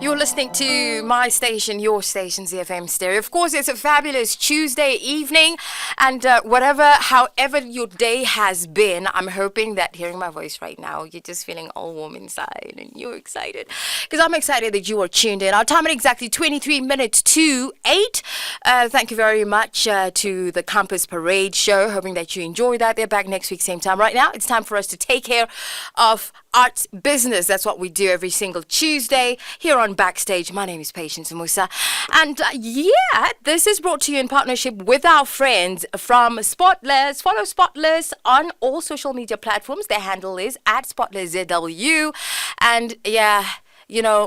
You're listening to my station, your station, ZiFM Stereo. Of course, it's a fabulous Tuesday evening, and however your day has been, I'm hoping that hearing my voice right now, you're just feeling all warm inside and you're excited. Because I'm excited that you are tuned in. Our time at exactly 23 minutes to 8. Thank you very much to the Campus Parade show. Hoping that you enjoy that. They're back next week, same time. Right now, it's time for us to take care of arts business. That's what we do every single Tuesday here on Backstage. My name is Patience Musa. And this is brought to you in partnership with our friends from Spotless. Follow Spotless on all social media platforms. Their handle is @SpotlessZW. And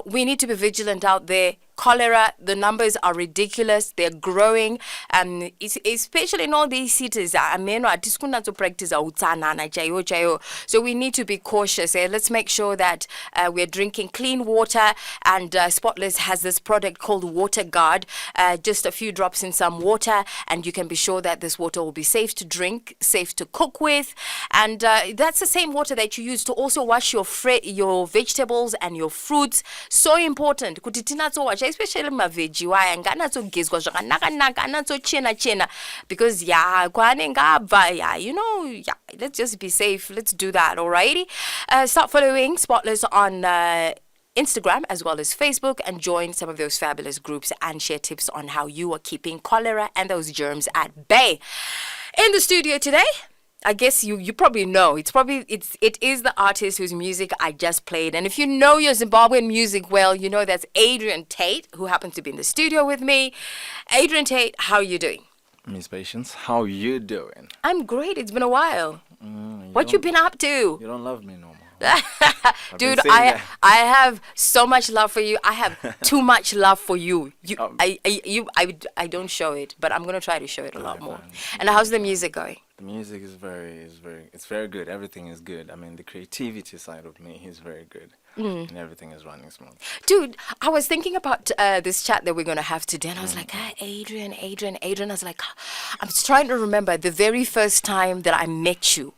we need to be vigilant out there. Cholera, the numbers are ridiculous. They're growing, especially in all these cities. So we need to be cautious. Let's make sure that we're drinking clean water. And Spotless has this product called Water Guard. Just a few drops in some water, and you can be sure that this water will be safe to drink, safe to cook with. And that's the same water that you use to also wash your vegetables and your fruits. So important. Especially my veggie, why and got gizgo chena because let's just be safe. Let's do that, alrighty. Start following Spotless on Instagram as well as Facebook, and join some of those fabulous groups and share tips on how you are keeping cholera and those germs at bay. In the studio today, I guess you probably know. It is the artist whose music I just played. And if you know your Zimbabwean music well, you know that's Adrian Tate, who happens to be in the studio with me. Adrian Tate, how are you doing? Miss Patience, how you doing? I'm great. It's been a while. What you been up to? You don't love me no more. Dude, I have so much love for you. I have too much love for you. I don't show it, but I'm gonna try to show it a lot more. And how's the music going? The music is very good. Everything is good. I mean, the creativity side of me is very good, and everything is running smooth. Dude, I was thinking about this chat that we're gonna have today, and I was like, Adrian. I was like, I'm just trying to remember the very first time that I met you.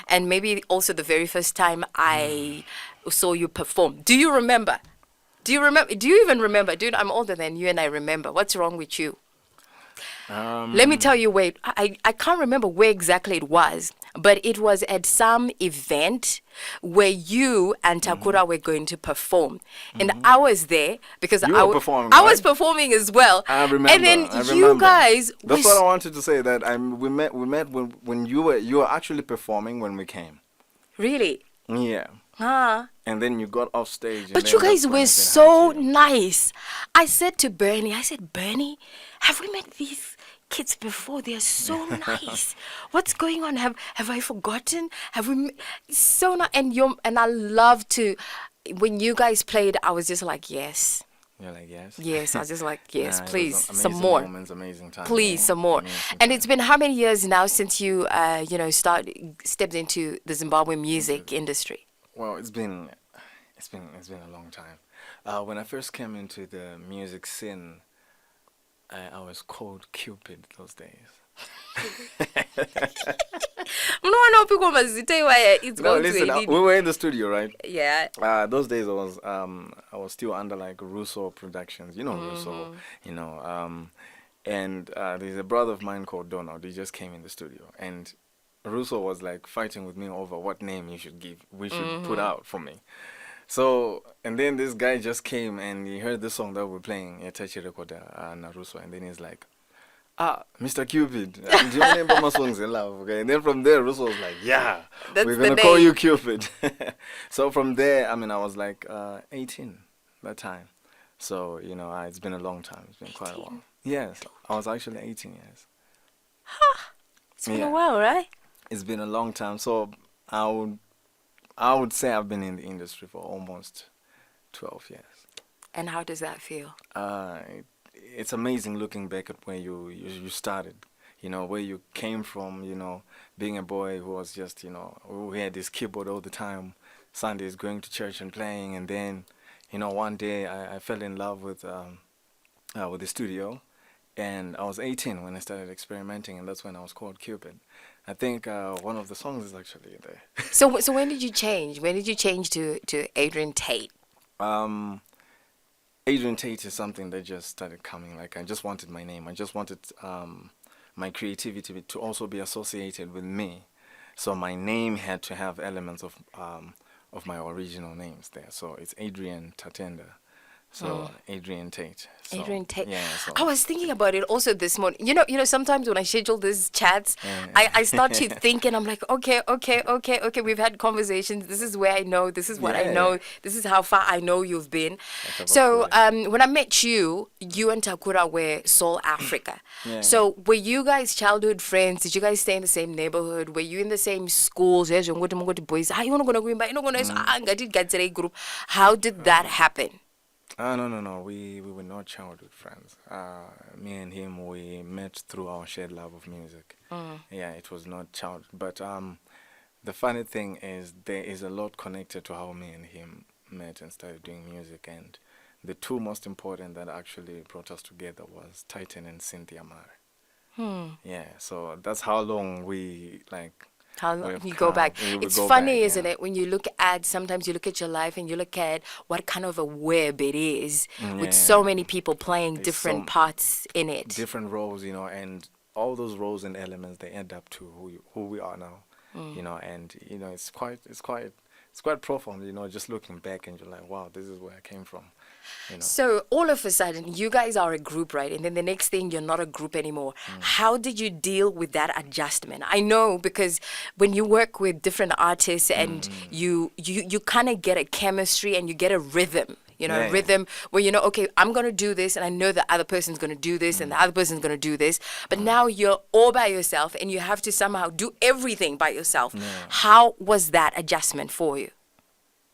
And maybe also the very first time I saw you perform. Do you remember? Do you even remember? Dude, I'm older than you and I remember. What's wrong with you? Let me tell you, wait, I can't remember where exactly it was, but it was at some event where you and Takura were going to perform. And I was there because I was performing as well. I remember. And then you guys... That's what I wanted to say, that we met when you were actually performing when we came. Really? Yeah. And then you got off stage. But you guys were so nice. I said to Bernie, Bernie, have we met these kids before? They are so nice. What's going on? Have I forgotten? Have we so nice? And I love to, when you guys played, I was just like, yes. You're like, yes? Yes, I was just like, yes, please, some more. Moments, amazing time. Please, some more. And it's been how many years now since you, stepped into the Zimbabwe music industry? Well, it's been a long time. When I first came into the music scene, I was called Cupid those days. We were in the studio, right? Yeah. Those days I was still under like Russo Productions, Russo, and there's a brother of mine called Donald. He just came in the studio, and Russo was like fighting with me over what name we should put out for me. So, and then this guy just came and he heard the song that we're playing, Etachi Recorder, Naruso, and then he's like, Mr. Cupid, do you remember my songs in love? Okay, and then from there, Russo was like, we're going to call you Cupid. So from there, I was like 18 that time. So, it's been a long time. It's been 18? Quite a while. Yes, I was actually 18 years. It's been a while, right? It's been a long time. So I would say I've been in the industry for almost 12 years. And how does that feel? It's amazing looking back at where you started, where you came from, being a boy who was just, who had this keyboard all the time, Sundays going to church and playing, and then, one day I fell in love with the studio, and I was 18 when I started experimenting, and that's when I was called Cupid. I think one of the songs is actually there. So when did you change? When did you change to Adrian Tate? Adrian Tate is something that just started coming. Like I just wanted my name. I just wanted my creativity to also be associated with me. So my name had to have elements of my original names there. So it's Adrian Tatenda. So Adrian Tate. So, Adrian Tate. Yeah. So I was thinking about it also this morning. Sometimes when I schedule these chats, Yeah. I start to think and I'm like, okay. We've had conversations. This is where I know. This is what I Yeah. know. This is how far I know you've been. That's about So cool. when I met you, you and Takura were Soul Africa. Yeah. So were you guys childhood friends? Did you guys stay in the same neighborhood? Were you in the same schools? Boys. You want to go group. How did that happen? No. We were not childhood friends. Me and him, we met through our shared love of music. Yeah, it was not childhood. But the funny thing is, there is a lot connected to how me and him met and started doing music. And the two most important that actually brought us together was Titan and Cynthia Mare. Yeah, so that's how long we How long we've you go back? we would It's go funny, back, isn't yeah. it? When you look at, sometimes you look at your life and you look at what kind of a web it is with so Yeah. many people playing There's different so parts in it. different roles, and all those roles and elements they add up to who we are now, and it's quite profound, just looking back and you're like, wow, this is where I came from. So all of a sudden, you guys are a group, right? And then the next thing, you're not a group anymore. How did you deal with that adjustment? I know because when you work with different artists and you kind of get a chemistry and you get a rhythm. Yeah. Rhythm where okay, I'm going to do this and I know the other person's going to do this and the other person's going to do this. But now you're all by yourself and you have to somehow do everything by yourself. How was that adjustment for you?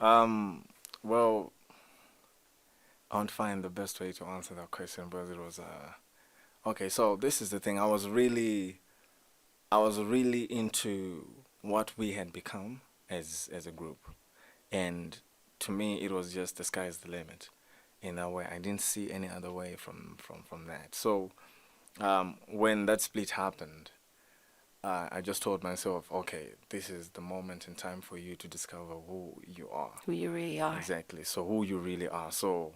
Well, I won't find the best way to answer that question, but it was okay. So this is the thing. I was really into what we had become as a group, and to me, it was just the sky's the limit. In that way, I didn't see any other way from that. So when that split happened, I just told myself, okay, this is the moment in time for you to discover who you are. Who you really are. Exactly. So who you really are. So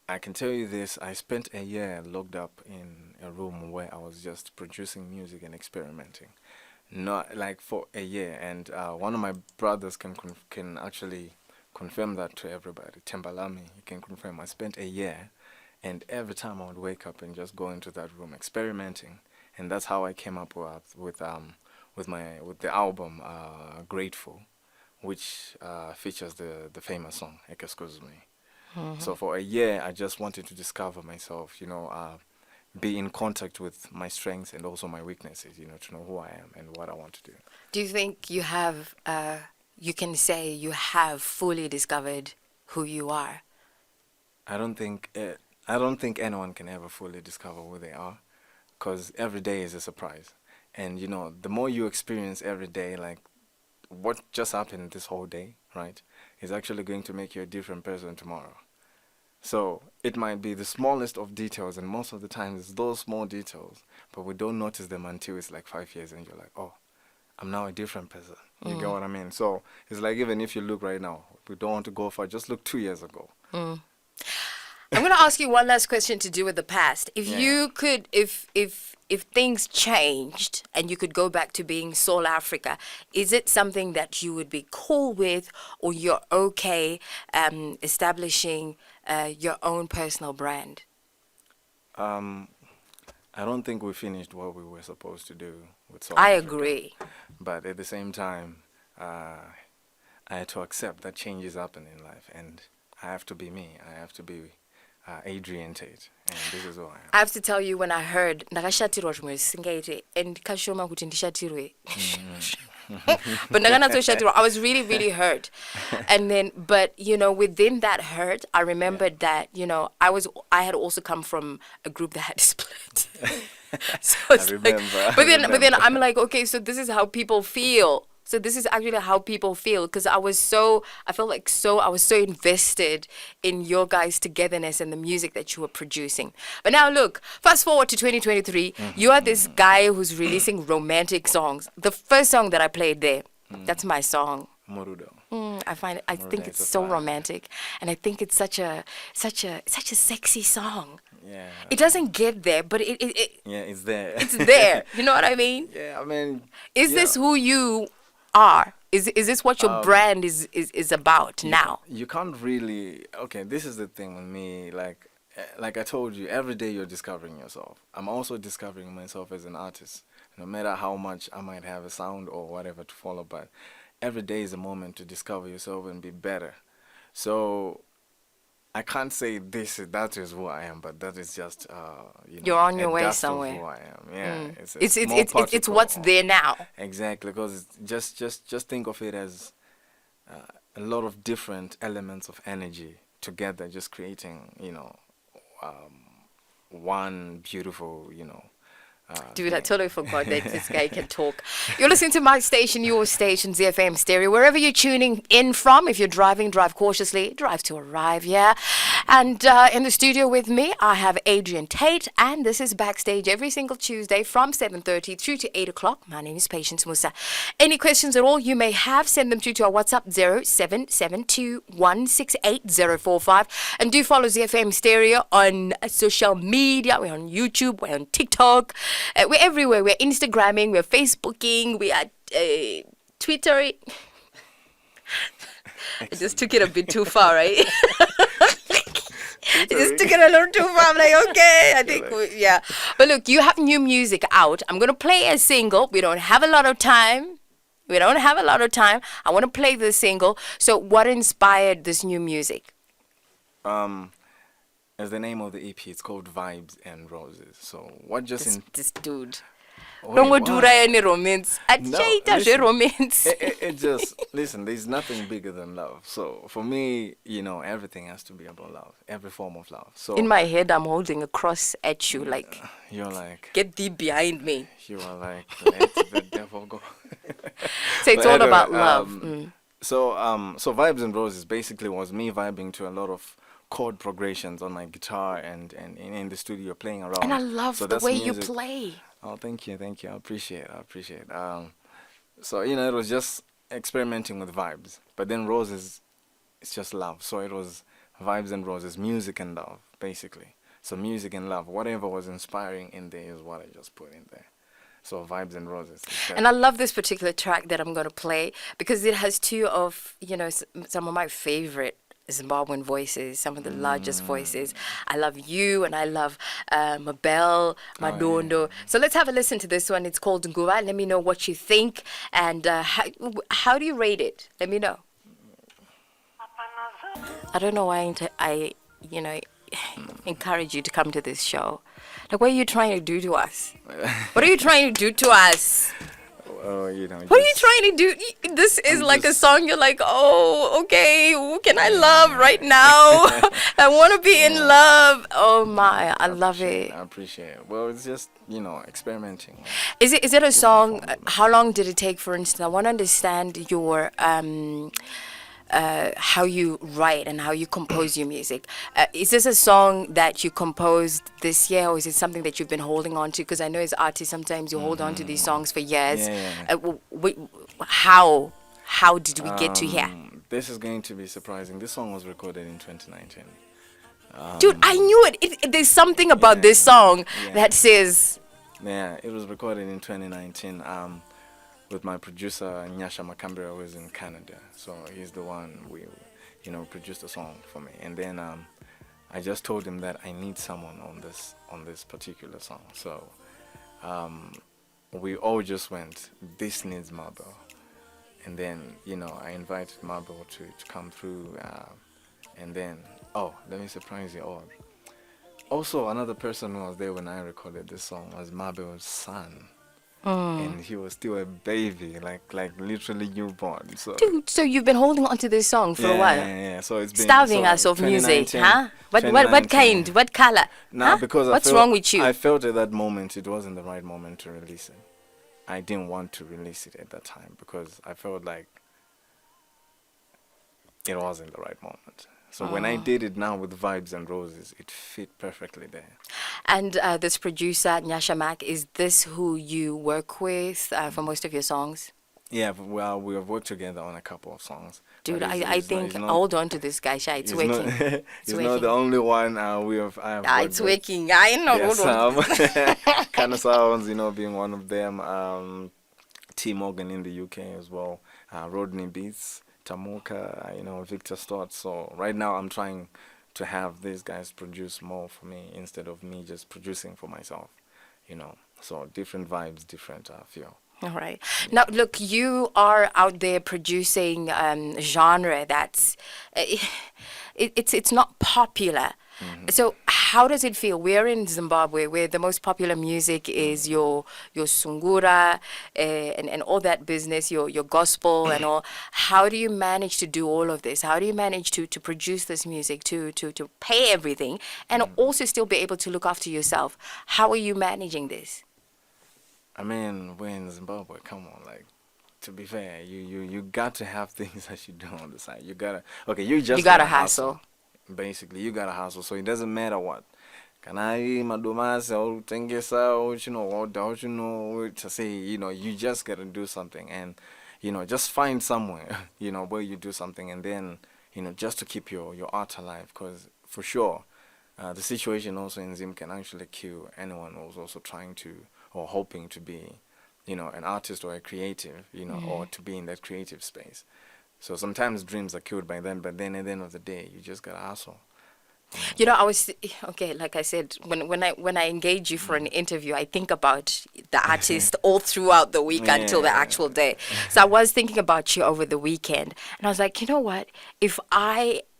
I can tell you this, I spent a year locked up in a room where I was just producing music and experimenting. Not like for a year. And one of my brothers can actually confirm that to everybody. Tembalami, he can confirm. I spent a year, and every time I would wake up and just go into that room experimenting. And that's how I came up with the album Grateful, which features the famous song Excuse Me. So for a year, I just wanted to discover myself, be in contact with my strengths and also my weaknesses, to know who I am and what I want to do. Do you think you have, you can say you have fully discovered who you are? I don't think anyone can ever fully discover who they are, because every day is a surprise. And, the more you experience every day, like what just happened this whole day, right, is actually going to make you a different person tomorrow. So it might be the smallest of details, and most of the time it's those small details, but we don't notice them until it's like 5 years and you're like, oh, I'm now a different person. You get what I mean? So it's like, even if you look right now, we don't want to go far, just look 2 years ago. I'm going to ask you one last question to do with the past. If you could, if things changed and you could go back to being Soul Africa, is it something that you would be cool with, or you're okay establishing your own personal brand? I don't think we finished what we were supposed to do with Soul I Africa. agree. But at the same time, I had to accept that changes happen in life, and I have to be me. I have to be Adrian Tate, and this is who I am. I have to tell you, when I heard ndakashatirwa zvimwe zvisingaite and kashoma kuti ndishatirwe but ndakanatoshatirwa, I was really hurt. And then, but within that hurt, I remembered that I had also come from a group that had split. So it's I remember. But then I'm like, okay, so this is how people feel. So this is actually how people feel, because I was so invested in your guys' togetherness and the music that you were producing. But now look, fast forward to 2023, you are this guy who's releasing romantic songs. The first song that I played there, that's my song. Morudo. I find it, I think Morudo it's is a so vibe. romantic, and I think it's such a sexy song. Yeah. It doesn't get there, but Yeah, it's there. it's there. You know what I mean? Yeah, I mean, Is yeah. this who you are? Is this what your brand is about now? You can't really. Okay, this is the thing with me. Like I told you, every day you're discovering yourself. I'm also discovering myself as an artist. No matter how much I might have a sound or whatever to follow, but every day is a moment to discover yourself and be better. So I can't say that is who I am, but that is just You're on your a way dust of somewhere. who I am. Yeah, it's a It's small it's particle what's of- there now. Exactly, because just think of it as a lot of different elements of energy together, just creating one beautiful Dude, I thing. totally forgot that this guy can talk. You're listening to my station, your station, ZiFM Stereo. Wherever you're tuning in from, if you're driving, drive cautiously, drive to arrive, yeah. And in the studio with me, I have Adrian Tate, and this is Backstage every single Tuesday from 7:30 through to 8 o'clock. My name is Patience Musa. Any questions at all you may have, send them through to our WhatsApp 0772168045. And do follow ZiFM Stereo on social media. We're on YouTube, we're on TikTok. We're everywhere. We're Instagramming, we're Facebooking, we are Twittering. I just took it a bit too far, right? I just took it a little too far. I'm like, okay, I think, yeah. But look, you have new music out. I'm going to play a single. We don't have a lot of time. I want to play the single. So what inspired this new music? As the name of the EP, it's called Vibes and Roses. So what just This dude. Wait, Don't go what? do any romance. No, Listen, listen. romance. It just listen. There's nothing bigger than love. So for me, everything has to be about love. Every form of love. So In my head, I'm holding a cross at you, like, you're like get thee behind me. you are like let the devil go. So it's But all anyway, about love. So Vibes and Roses basically was me vibing to a lot of chord progressions on my guitar and in the studio playing around. And I love So the that's way you music. play. Oh, thank you. I appreciate. So it was just experimenting with vibes, but then Roses, it's just love. So it was Vibes and Roses, music and love, basically. So music and love, whatever was inspiring in there is what I just put in there. So Vibes and Roses. And I love this particular track that I'm going to play because it has two of, some of my favorite Zimbabwean voices, some of the largest voices. I love you and I love Mabel, Madondo. So let's have a listen to this one. It's called Nguva. Let me know what you think and how do you rate it? Let me know. I don't know why I encourage you to come to this show. Like, what are you trying to do to us? What are you trying to do to us? Oh, What are you trying to do? This is like a song you're like, oh, okay, who can I love right now? I want to be in love. Oh my, I love it. I appreciate it. Well, it's just, experimenting. Is it a song? How long did it take, for instance? I want to understand your how you write and how you compose your music. Is this a song that you composed this year, or is it something that you've been holding on to? Because I know as artists, sometimes you hold on to these songs for years. Yeah. How did we get to here? This is going to be surprising. This song was recorded in 2019. Dude, I knew it. There's something about this song that says... Yeah, it was recorded in 2019 with my producer, Nyasha Makambira, who is in Canada. So he's the one who produced the song for me. And then I just told him that I need someone on this particular song. So we all just went, this needs Mabel. And then, I invited Mabel to come through. And then, let me surprise you all. Also, another person who was there when I recorded this song was Mabel's son. And he was still a baby, like literally newborn. So Dude, so you've been holding on to this song for a while? Yeah. So it's been Starving us of music, huh? What kind? What color? Nah, huh? because What's wrong with you? I felt at that moment it wasn't the right moment to release it. I didn't want to release it at that time because I felt like it wasn't the right moment. So when I did it now with Vibes and Roses, it fit perfectly there. And this producer, Nyasha Mac, is this who you work with for most of your songs? Yeah, well, we have worked together on a couple of songs. Dude, But I think, hold on to this guy, Sha. It's it's not, working. It's it's not working. the only one I have worked It's with. working. I know. There are Hold on to some this. kind of sounds, being one of them. T Morgan in the UK as well. Rodney Beats, Tamuka, Victor Stott. So right now I'm trying to have these guys produce more for me instead of me just producing for myself. So different vibes, different feel. All right. Now, look, you are out there producing genre that's uh, it's not popular. So, how does it feel? We're in Zimbabwe, where the most popular music is your sungura and all that business, your gospel and all. How do you manage to do all of this? How do you manage to produce this music, to pay everything, and also still be able to look after yourself? How are you managing this? I mean, we're in Zimbabwe. Come on, like, to be fair, you got to have things that you do on the side. You just You gotta gotta hustle. hustle. Basically, you gotta hustle. So it doesn't matter what. Can I madumasa or tengesa or what to say, you just gotta do something and just find somewhere, where you do something and then, just to keep your art alive because for sure, the situation also in Zim can actually kill anyone who's also trying to or hoping to be, an artist or a creative, or to be in that creative space. So sometimes dreams are killed by then, but then at the end of the day, you just gotta hustle. I was okay. Like I said, when I engage you for an interview, I think about the artist all throughout the week until the Yeah. actual day. So I was thinking about you over the weekend, and I was like, you know what? If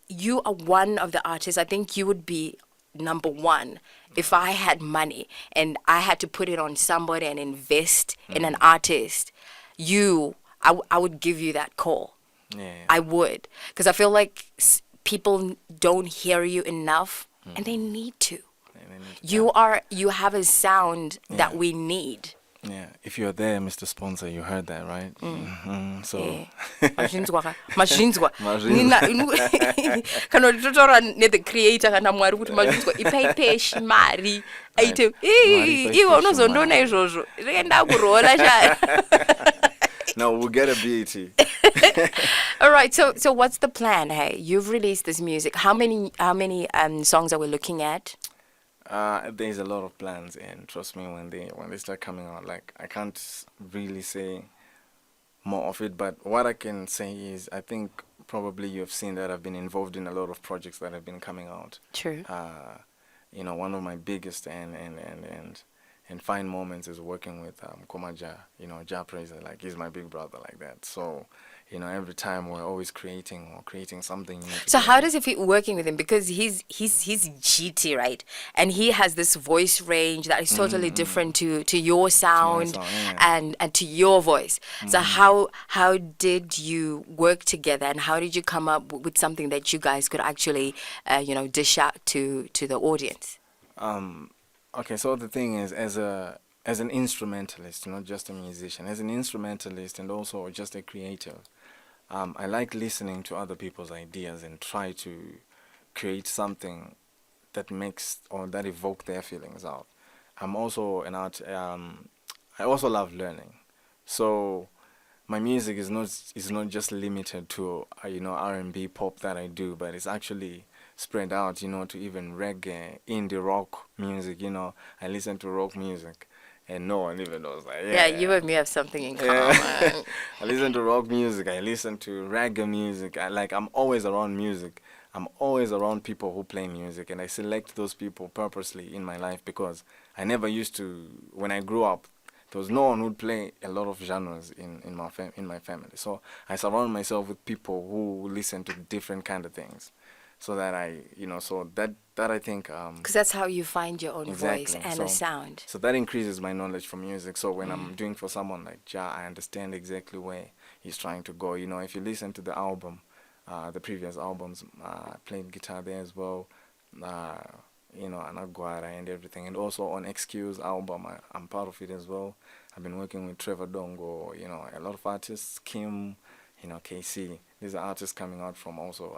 you are one of the artists, I think you would be number one. If I had money and I had to put it on somebody and invest in an artist, I would give you that call. Yeah. I would, because I feel like people don't hear you enough, and they need to. And then You have a sound that Yeah. we need. Yeah, if you're there, Mr. Sponsor, you heard that, right? So, Eh, mazvinzwa ka mazvinzwa Mazvinzwa. kana totaura the creator kana mwari kuti mazvinzwa ipaipeshi mari aite Mari iwe paipeshi unozondiona mari. izvozvo renda kurola sha. no, we'll get a BET. All right, so what's the plan? Hey, you've released this music. How many songs are we looking at? There's a lot of plans, and trust me, when they start coming out, like I can't really say more of it, but what I can say is I think probably you have seen that I've been involved in a lot of projects that have been coming out. True. One of my biggest and fine moments is working with Komaja, Ja Praiser, like he's my big brother like that. So, every time we're always creating something new. So together. how does it feel working with him? Because he's GT, right? And he has this voice range that is totally different to your sound sound, yeah. and to your voice. So how did you work together, and how did you come up with something that you guys could actually dish out to the audience? Okay, so the thing is, as an instrumentalist, not just a musician, as an instrumentalist and also just a creative, I like listening to other people's ideas and try to create something that makes or that evoke their feelings out. I'm also an art. I also love learning, so my music is not just limited to R&B pop that I do, but it's actually spread out, to even reggae, indie rock music. I listen to rock music, and no one even knows that. Yeah, you and me have something in common. Yeah. I listen to rock music. I listen to reggae music. I'm always around music. I'm always around people who play music, and I select those people purposely in my life because I never used to. When I grew up, there was no one who'd play a lot of genres in my family. So I surround myself with people who listen to different kind of things, so that I think Because that's how you find your own exactly. voice and so, a sound. So that increases my knowledge for music. So when I'm doing for someone like Ja, I understand exactly where he's trying to go. If you listen to the album, the previous albums, I played guitar there as well. Anaguara and everything. And also on Excuse album, I'm part of it as well. I've been working with Trevor Dongo, a lot of artists, Kim, KC. These are artists coming out from also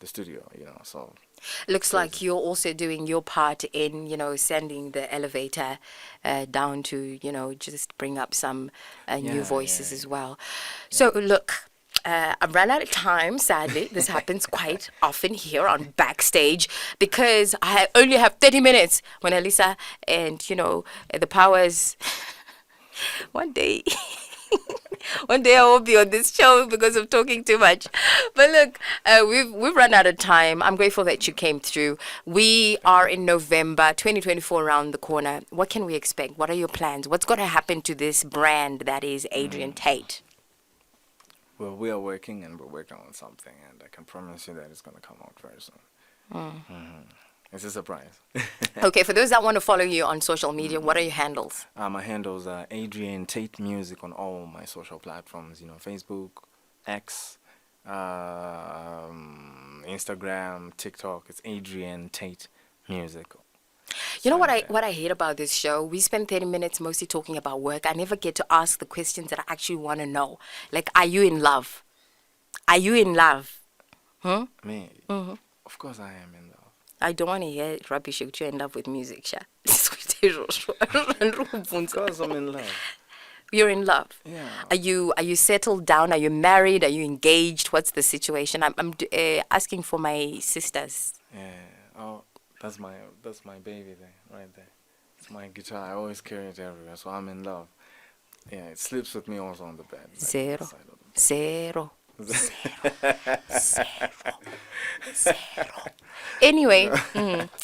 the studio, so. Looks like you're also doing your part in, sending the elevator down to, just bring up some new voices as well. So look, I've run out of time, sadly. This happens quite often here on Backstage because I only have 30 minutes when Elisa and, the powers, one day... One day I won't be on this show because of talking too much. But look, we've run out of time. I'm grateful that you came through. We are in November 2024 around the corner. What can we expect? What are your plans? What's going to happen to this brand that is Adrian Tate? Well, we are working and we're working on something, and I can promise you that it's going to come out very soon. It's a surprise. Okay, for those that want to follow you on social media, what are your handles? My handles are Adrian Tate Music on all my social platforms, Facebook, X, Instagram, TikTok. It's Adrian Tate Music. You know what I hate about this show? We spend 30 minutes mostly talking about work. I never get to ask the questions that I actually want to know. Like, are you in love? Are you in love? Me? Of course I am in love. I don't want to hear rubbish that you end up with music, Sha. Of course I'm in love. You're in love. Yeah. Are you settled down? Are you married? Are you engaged? What's the situation? I'm asking for my sisters. Yeah. Oh, that's my baby there, right there. It's my guitar. I always carry it everywhere, so I'm in love. Yeah, it sleeps with me also on the bed. Zero. Anyway,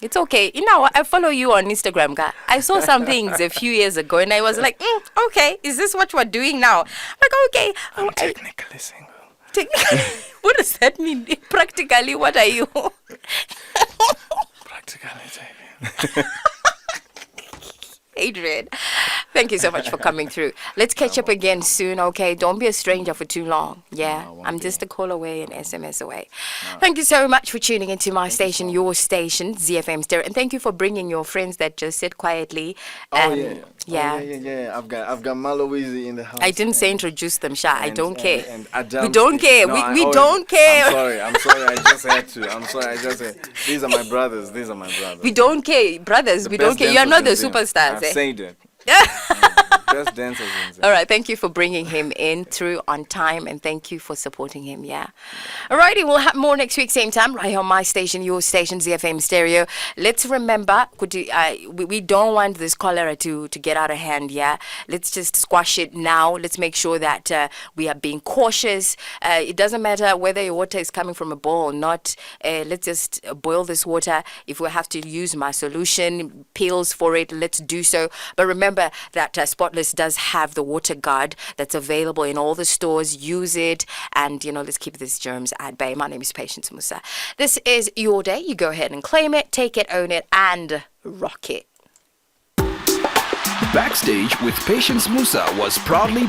it's okay. I follow you on Instagram, guy. I saw some things a few years ago, and I was like, okay, is this what we're doing now? I'm like, okay. I'm technically single. What does that mean? Practically, what are you? Practically taken. Adrian, thank you so much for coming through. Let's catch up again soon, okay? Don't be a stranger for too long. Yeah, I'm just a call away, an SMS away. Thank you so much for tuning into my station, your station, ZiFM Stereo, and thank you for bringing your friends that just sit quietly. Yeah. I've got Malowizi in the house. I didn't say introduce them, Sha. I don't care. And Adam, we don't care. No, we don't care. I'm sorry. I just had to. These are my brothers. We don't care, brothers. We don't care. You are not the superstars. I've said it. Best dancers in Zim. All right, thank you for bringing him in through on time, and thank you for supporting him. Alrighty, we'll have more next week, same time, right here on my station, your station, ZiFM Stereo. Let's remember, we don't want this cholera to get out of hand. Let's just squash it now. Let's make sure that we are being cautious. It doesn't matter whether your water is coming from a bowl or not. Let's just boil this water. If we have to use my solution pills for it, let's do so. But remember that Spotless does have the water guard that's available in all the stores. Use it, and let's keep these germs at bay. My name is Patience Musa. This is your day. You go ahead and claim it, take it, own it, and rock it. Backstage with Patience Musa was proudly